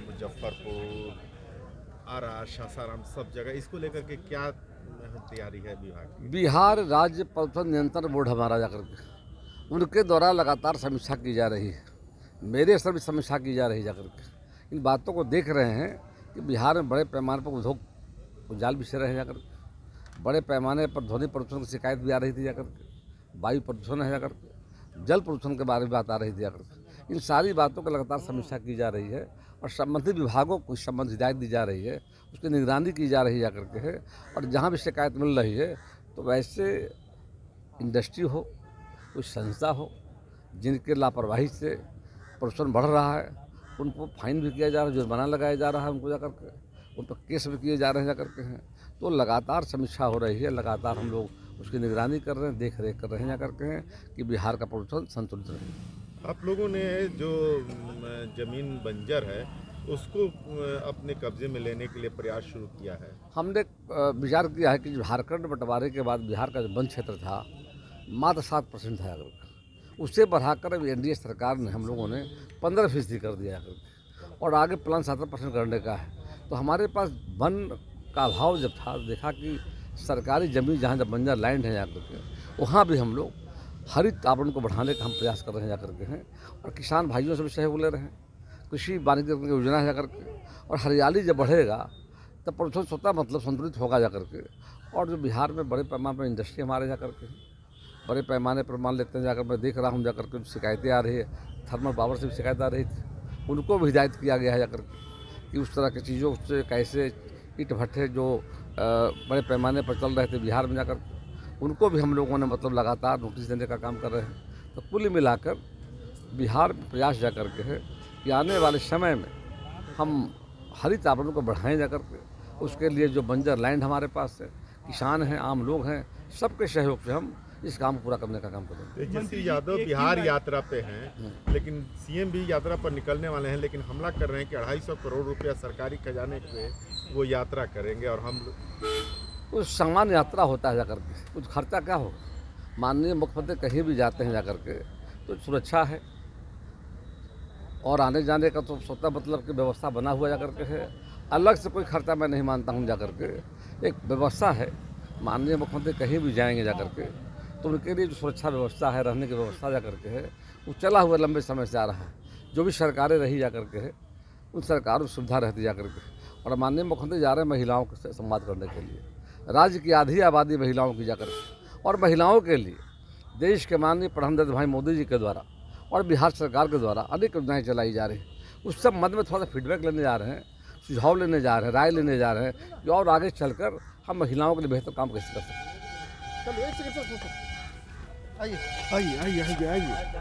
मुजफ्फरपुर, आरा, सासाराम सब जगह, इसको लेकर के क्या तैयारी है विभाग की? बिहार राज्य प्रदूषण नियंत्रण बोर्ड हमारा जाकर के उनके द्वारा लगातार समीक्षा की जा रही है। मेरे स्तर पर समीक्षा की जा रही है जाकर के। इन बातों को देख रहे हैं कि बिहार में बड़े पैमाने पर उद्योग उजाल बिछे रहे हैं जाकर के। बड़े पैमाने पर ध्वनि प्रदूषण की शिकायत भी आ रही थी जाकर के, वायु प्रदूषण है जाकर के, जल प्रदूषण के बारे में बात आ रही थी जाकर के। इन सारी बातों की लगातार समीक्षा की जा रही है और संबंधित विभागों को संबंधित हिदायत दी जा रही है, उसकी निगरानी की जा रही है जाकर के है। और जहाँ भी शिकायत मिल रही है तो वैसे इंडस्ट्री हो, कोई संस्था हो जिनके लापरवाही से प्रदूषण बढ़ रहा है, उनको फाइन भी किया जा रहा है, जुर्माना लगाया जा रहा है उनको जाकर के, उन पर केस भी किए जा रहे हैं जाकर के हैं। तो लगातार समीक्षा हो रही है, लगातार हम लोग उसकी निगरानी कर रहे हैं, देख रेख कर रहे हैं जाकर के हैं कि बिहार का प्रदूषण संतुलित रहे। आप लोगों ने जो जमीन बंजर है उसको अपने कब्जे में लेने के लिए प्रयास शुरू किया है। हमने विचार किया है कि झारखंड बंटवारे के बाद बिहार का जो वन क्षेत्र था मात्र 7% था, अगर उससे बढ़ाकर अब एनडीए सरकार ने हम लोगों ने 15% कर दिया है और आगे प्लान 17% करने का है। तो हमारे पास वन का अभाव जब था, देखा कि सरकारी ज़मीन जहाँ जब बंजर लैंड है जाकर के, वहाँ भी हम लोग हरित आवरण को बढ़ाने का हम प्रयास कर रहे हैं जाकर के हैं और किसान भाइयों से भी सहयोग ले रहे हैं। कृषि वानिकी योजना है जाकर के, और हरियाली जब बढ़ेगा तब प्रदूषण स्वतः मतलब संतुलित होगा जाकर के। और जो बिहार में बड़े पैमाने पर इंडस्ट्री हमारे जाकर के बड़े पैमाने पर मान लेते हैं जाकर, मैं देख रहा हूँ जाकर के शिकायतें आ रही है, थर्मल पावर से भी शिकायत आ रही थी, उनको भी हिदायत किया गया है जाकर के कि उस तरह की चीज़ों से कैसे ईंट भट्ठे जो बड़े पैमाने पर चल रहे थे बिहार में जाकर, उनको भी हम लोगों ने मतलब लगातार नोटिस देने का काम कर रहे हैं। तो कुल मिलाकर बिहार में प्रयास जाकर के है कि आने वाले समय में हम हरित आवरण को बढ़ाएं जाकर के। उसके लिए जो बंजर लैंड हमारे पास है, किसान हैं, आम लोग हैं, सबके सहयोग से हम इस काम को पूरा करने का काम करेंगे। तेजस्वी यादव बिहार यात्रा पे हैं, लेकिन सीएम भी यात्रा पर निकलने वाले हैं, लेकिन हमला कर रहे हैं कि 250 करोड़ रुपया सरकारी खजाने पे वो यात्रा करेंगे और हम कुछ सामान्य यात्रा होता है जाकर के, कुछ खर्चा क्या हो। माननीय मुख्यमंत्री कहीं भी जाते हैं जाकर के तो सुरक्षा है और आने जाने का तो स्वतः मतलब की व्यवस्था बना हुआ जाकर के है। अलग से कोई खर्चा मैं नहीं मानता हूँ जाकर के, एक व्यवस्था है। माननीय मुख्यमंत्री कहीं भी जाएंगे जाकर के तो उनके लिए जो सुरक्षा व्यवस्था है, रहने की व्यवस्था जाकर के है, वो चला हुआ लंबे समय से आ रहा है। जो भी सरकारें रही जाकर के है, उन सरकारों में सुविधा रहती जाकर के। और माननीय मुख्यमंत्री जा रहे हैं महिलाओं से संवाद करने के लिए, राज्य की आधी आबादी महिलाओं की जाकर के, और महिलाओं के लिए देश के माननीय प्रधानमंत्री भाई मोदी जी के द्वारा और बिहार सरकार के द्वारा अनेक योजनाएं चलाई जा रही हैं। उस सब मद में थोड़ा सा फीडबैक लेने जा रहे हैं, सुझाव लेने जा रहे हैं, राय लेने जा रहे हैं कि और आगे चलकर हम महिलाओं के लिए बेहतर काम कैसे कर सकते हैं। चलो एक सेकंड सर, आइए आइए आइए आइए आइए।